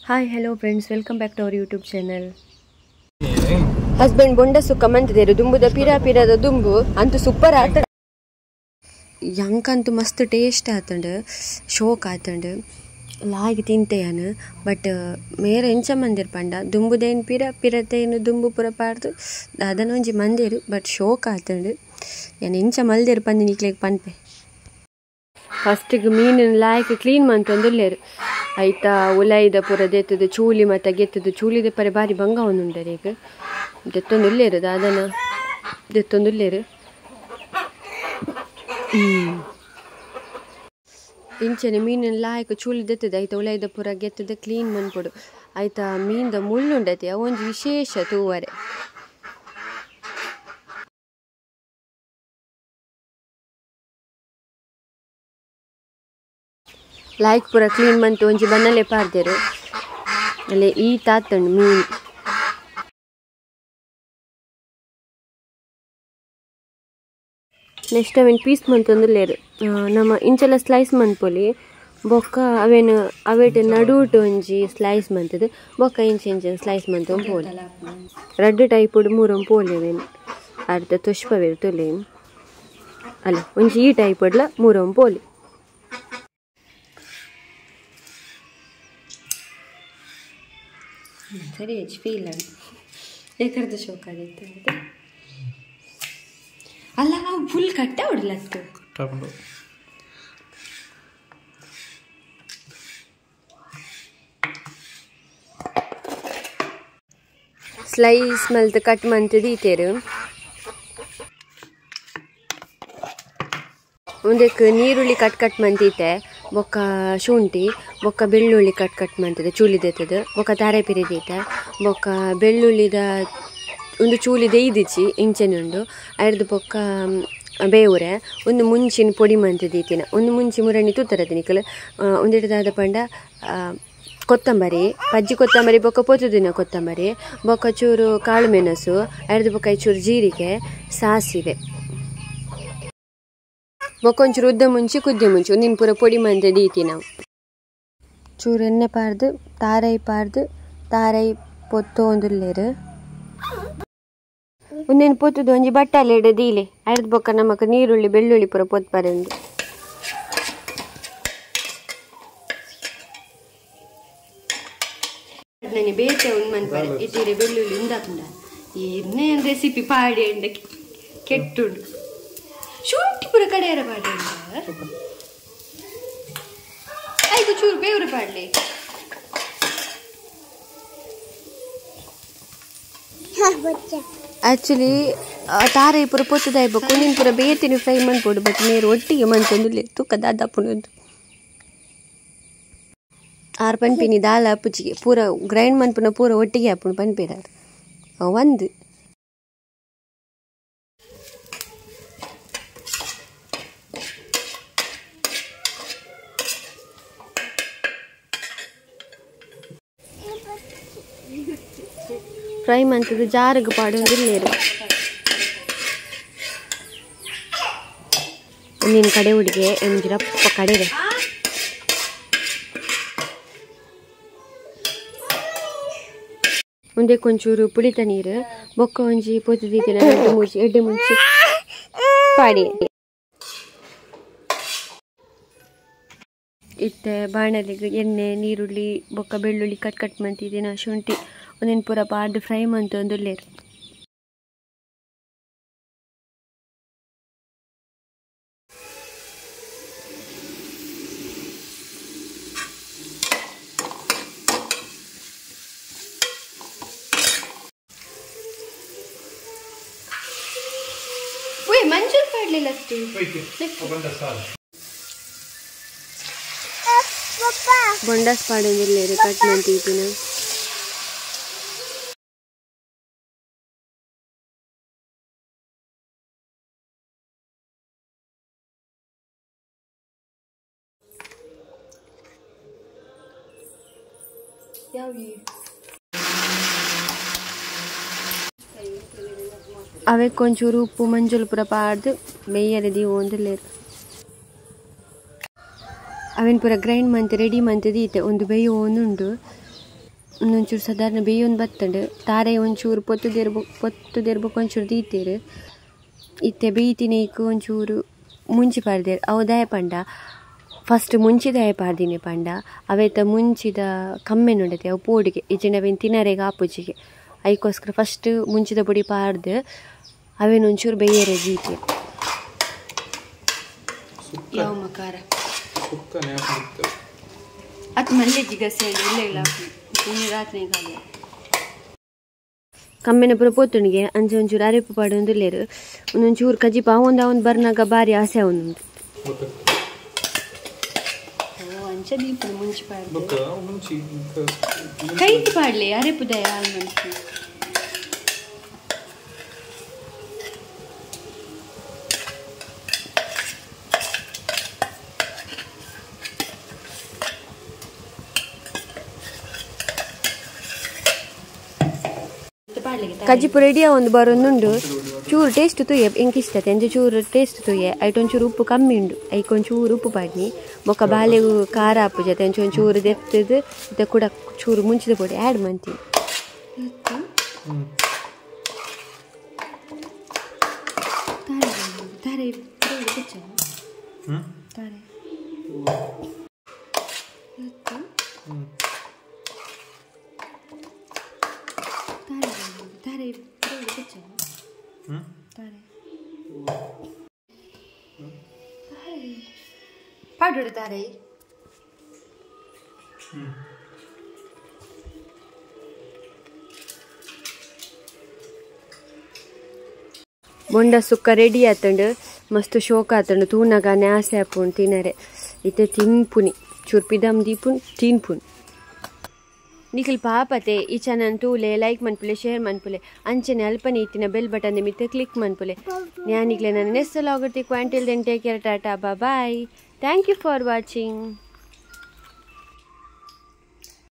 Hi, hello friends, welcome back to our YouTube channel. Husband bonda sukka mantideru dumbuda pira dumbu antu super aatadu yankantu mast taste aatadu shock aatadu laagi tinteyanu but mere encha mandir panda dumbudain piratenu dumbu pura pardu adanonji mandiru but shock aatadu yan encha maldir pandi niklek panpe first ಗೆ ಮೀನಿನ ಲಾಯ್ಕ clean ಮಂತಂದುಲ್ಲೇರು ಐತಾ ಉಲೈದ ಪುರ ದೆತ್ತದ ಚೂಲಿ ಮತ್ತು ಗೆತ್ತದ ಚೂಲಿದ ಪರೆ ಬಾರಿ ಬಂಗ ಒಂದುಂಡರು ಈಗ ದೆತ್ತೊಂದುಲ್ಲೇರು ದಾದನ ದೆತ್ತೊಂದುಲ್ಲೇರು ಇಂಚನೆ ಮೀನಿನ ಲಾಯ್ಕ ಚೂಲಿ ದೆತ್ತದ ಐತ ಉಲೈದ ಪುರ ಗೆತ್ತದ ಕ್ಲೀನ್ ಮನ್ಪೊಡು ಐತಾ ಮೀನ್ದ ಮುಳ್ಳುಂಡತೆ ಅವೊಂದು ವಿಶೇಷ ತೂವರೆ ಲೈಕ್ ಪೂರ ಕ್ಲೀನ್ ಮಂತು ಒಂಜಿ ಬನ್ನಲೆ ಪಾರ್ದೆರು ಅಲ್ಲೇ ಈ ತಾತಂಡು ಮೀನು ನೆಕ್ಸ್ಟ್ ಅವೇನು ಪೀಸ್ ಮಂತೊಂದುಲ್ಲೇರು ನಮ್ಮ ಇಂಚೆಲ್ಲ ಸ್ಲೈಸ್ ಮನ್ಪೊಲಿ ಬೊಕ್ಕ ಅವೇನು ಅವೇಟ ನಡುಟು ಒಂಜಿ ಸ್ಲೈಸ್ ಮಂತದು ಬೊಕ್ಕ ಇಂಚೆಂಚೆ ಸ್ಲೈಸ್ ಮಂತು ಪೋಲಿ ರೆಡ್ ಟೈಪುಡು ಮೂರೊಂದು ಪೋಲಿ ಅವೇನು ಅರ್ಧ ತುಷ್ಪವೇರು ತೊಲೆ ಅಲ್ಲ ಒಂಜಿ ಈ ಟೈಪುಡ್ಲ ಮೂರೊಂದು ಪೋಲಿ ಸರಿ ಹೆಚ್ಚು ಫೀಲ್ ಆಗಿ ಏಕರ್ದು ಶೋಕ್ ಆಗೈತೆ ಅಂತ ಅಲ್ಲ ನಾವು ಫುಲ್ ಕಟ್ಟ ಹೊಡ್ಲತ್ತು ಸ್ಲೈಸ್ ಮಲ್ತು ಕಟ್ ಮಂತು ದೀತೇರು ಒಂದಕ್ಕೆ ನೀರುಳ್ಳಿ ಕಟ್ ಮಂತೀತೆ ಬೊಕ್ಕ ಶುಂಠಿ ಬೊಕ್ಕ ಬೆಳ್ಳುಳ್ಳಿ ಕಟ್ ಮಂತಿದೆ ಚೂಲಿದೆತ್ತದು ಬೊಕ್ಕ ತಾರೆ ಪಿರಿದೀತೆ ಬೊಕ್ಕ ಬೆಳ್ಳುಳ್ಳಿದ ಒಂದು ಚೂಲಿದೆ ಇದಿಚ್ಚಿ ಇಂಚೆನುಂಡು ಅರ್ದು ಬೊಕ್ಕ ಬೇವುರೆ ಒಂದು ಮುಂಚಿನ ಪೊಡಿ ಮಂತಿದೀತಿನ ಒಂದು ಮುಂಚಿ ಮುರಣಿ ತೂತರದು ನಿಕಲು ಒಂದಿಡದಾದ ಪಂಡ ಕೊತ್ತಂಬರಿ ಪಜ್ಜಿ ಕೊತ್ತಂಬರಿ ಬೊಕ್ಕ ಪೊತ್ತುದಿನ ಕೊತ್ತಂಬರಿ ಬೊಕ್ಕ ಚೂರು ಕಾಳು ಮೆಣಸು ಅರ್ದು ಬೊಕ್ಕ ಚೂರು ಜೀರಿಗೆ ಸಾಸಿವೆ ಬೊಕ್ಕೊಂಚೂರು ಉದ್ದ ಮುಂಚಿ ಕುದ್ದೆ ಮುಂಚಿ ಒಂದಿನ ಪೂರ ಪೊಡಿ ಮಂತೆ ದೀತಿ ನಾವು ಚೂರು ಎಣ್ಣೆ ಪಾರ್ದು ತಾರೈ ಪೊತ್ತು ಒಂದುಲ್ಲೇರು ಒಂದೇನು ಪೊತ್ತುದು ಒಂಜಿ ಬಟ್ಟಲೆ ಇಡ ದೀಲೆ ಅರ್ದು ಬೊಕ್ಕ ನಮಕ್ ನೀರುಳ್ಳಿ ಬೆಳ್ಳುಳ್ಳಿ ಪೂರ ಪೊತ್ತು ಪರಂದು ನಾನು ಬೇತೆ ಒಂದು ಮನ್ಪರೆ ಇಟ್ಟಿರೆ ಬೆಳ್ಳುಳ್ಳಿ ಉಂದಾಪುಂಡ ಏನೇ ರೆಸಿಪಿ ಪಾಡಿ ಅಂಡ ಕೆಟ್ಟುಂಡು ಶುಂಠಿ ಪೂರ ಕಡೆಯರ ಪಾಡಿ ಆಯ್ತು ಚೂರು ಬೇವ್ರ ಪಾಡ್ಲಿ ಆ್ಯಕ್ಚುಲಿ ತಾರೆ ಪೂರ ಪೊತ್ತದಾಯ್ಬೇಕು ನೀನು ಪೂರ ಬೇತಿನ ಫ್ರೈ ಮಾಡ್ಬೋದು ಬಟ್ ನೀರು ಒಟ್ಟಿಗೆ ಮಂತೊಂದು ತೂಕ ದಾದಾಪುನೊಂದು ಆರು ಪನ್ಪಿನಿ ದಾಲ ಅಪ್ಪುಚಿಗೆ ಪೂರ ಗ್ರೈಂಡ್ ಮನ್ಪುನ ಪೂರ ಒಟ್ಟಿಗೆ ಹಾಪುಣ ಪನ್ಪೇರಾರು ಒಂದು ಫ್ರೈ ಮಂತದ್ದು ಜಾರಿಗೆ ಪಾಡೋದಿಲ್ಲೇರು ಒಂದಿನ ಕಡೆ ಹುಡುಗೆ ಎಂಜಿರಪ್ಪ ಕಡೆದೆ ಒಂದೇ ಕೊಂಚೂರು ಪುಳಿತ ನೀರು ಬೊಕ್ಕ ಒಂಜಿ ಪೊತ್ತುದೀತಿನ ಎಡ್ಡೆ ಮುಂಚಿ ಪಾಡಿ ಇತ್ತೆ ಬಾಣಲಿಗೆ ಎಣ್ಣೆ ನೀರುಳ್ಳಿ ಬೊಕ್ಕ ಬೆಳ್ಳುಳ್ಳಿ ಕಟ್ ಮಂತಿದ್ದೀನ ಶುಂಠಿ ಒಂದಿನ ಪೂರ ಪಾಡ್ದು ಫ್ರೈ ಮಂತೊಂದುಲ್ಲೇರು ಮಂಜೂರು ಪಾಡ್ಲಿಲ್ಲ ಅಷ್ಟು ಬೊಂಡಸ್ ಪಾಡೋದಿಲ್ಲೇರು ಕಟ್ ಮಂತಿದ್ದೀನ ಅವಕ್ಕೆ ಒಂಚೂರು ಉಪ್ಪು ಮಂಜುಳು ಪುರ ಪಾಡ್ದು ಬೇಯರೆ ದೀವು ಒಂದುಲ್ಲೇರು ಅವೇನು ಪೂರ ಗ್ರೈಂಡ್ ಮಂತ್ ರೆಡಿ ಮಂತ್ ದೀತೆ ಒಂದು ಬೇಯು ಒಂದುಂಡು ಒಂಚೂರು ಸಾಧಾರಣ ಬೇಯೊಂದು ಬತ್ತಂಡು ತಾರೆ ಒಂಚೂರು ಪೊತ್ತುದಿರ್ಬೇಕು ಒಂಚೂರು ದೀತೀರು ಇತ್ತೆ ಬೇಯ್ತಿನೇಕು ಒಂಚೂರು ಮುಂಚಿ ಪಾಡ್ದೇರು ಅವು ದಯ ಪಂಡ ಫಸ್ಟ್ ಮುಂಚಿ ದಯ ಪಾಡ್ದಿನಿ ಪಂಡ ಅವೇತ ಮುಂಚಿದ ಕಮ್ಮೆ ನೋಡತೆ ಅವು ಪೋಡಿಗೆ ಈಚಿನವೇನು ತಿನ್ನರೆಗೆ ಆಪುಜಿಗೆ ಅದಕ್ಕೋಸ್ಕರ ಫಸ್ಟ್ ಮುಂಚಿದ ಪುಡಿ ಪಾಡ್ದು ಅವೇನು ಒಂಚೂರು ಬೇಯರೆ ದೀತಿ ಯಾವ ಮಕಾರ ಅದು ಮಲ್ಲಿಗೆ ಗಸೆ ಇಲ್ಲ ಇಲ್ಲ ರಾತ್ರಿ ಕಮ್ಮೆನ ಪುರ ಪೋತುಣಿಗೆ ಅಂಚೆ ಒಂಚೂರು ಅರೆಪು ಪಾಡು ಒಂದುಲ್ಲೇರು ಒಂದೊಂಚೂರು ಕಜ್ಜಿ ಪಾವೊಂದು ಅವನು ಬರ್ನಾಗ ಭಾರಿ ಆಸೆ ಅವನು ಅಂಚೆ ದೀಪ ಮುಂಚೆ ಪಾಡ್ದು ಕೈಟ್ ಪಾಡ್ಲಿ ಅರೆಪುದಯ ಮನ್ಸು ಕಜ್ಜಿ ರೆಡಿಯ ಒಂದು ಬರೋದುಂಡು ಚೂರು ಟೇಸ್ಟ್ ತುಯ್ಯ ಎಂಕ್ ಇಷ್ಟತೆ ಅಂಚೆ ಚೂರು ಟೇಸ್ಟ್ ತುಯ್ಯ ಐಟೊಂಚೂರು ಉಪ್ಪು ಕಮ್ಮಿ ಉಂಡು ಐಕೊಂಚೂರು ಉಪ್ಪು ಪಾಡ್ನಿ ಬೊಕ್ಕ ಬಾಲೆಗೂ ಖಾರ ಹಾಪು ಜೊತೆ ಒಂಚೂರು ದೆತ್ತದು ಇದು ಕೂಡ ಚೂರು ಮುಂಚಿದ ಪೊಡಿ ಆ್ಯಡ್ ಮಾಡ್ತೀನಿ ತಾರೆ ಪಾಡು ತಾರೆ ಬೊಂಡ ಸುಕ್ಕ ರೆಡಿ ಆತಂಡು ಮಸ್ತ್ ಶೋಕ ಆತಂಡು ತೂನಾಗ ನ್ಯಾಸೆ ಹಾಪುಂಡು ತಿನ್ನರೆ ಇತ್ತೆ ತಿನ್ಪುನಿ ಚುರ್ಪಿದಮ್ ದೀಪುನ್ ತಿನ್ಪುನ್ ನಿಖಿಲ್ ಪಾಪತೆ ಈ ಚಾನಲ್ ತೂಲೆ ಲೈಕ್ ಮನ್ಪುಲೆ ಶೇರ್ ಮನ್ಪುಲೆ ಅಂಚನೆ ಅಲ್ಪನೆ ಇತ್ತಿನ ಬೆಲ್ ಬಟನ್ ಮಿತ್ತೆ ಕ್ಲಿಕ್ ಮನ್ಪುಲೆ ನ್ಯಾನಿಗ್ಲೆ ನಾನು ನೆಸ್ಸಲ್ ಆಗುತ್ತೆ ಕ್ವಾಂಟಿಲ್ then take care tata bye thank you for watching.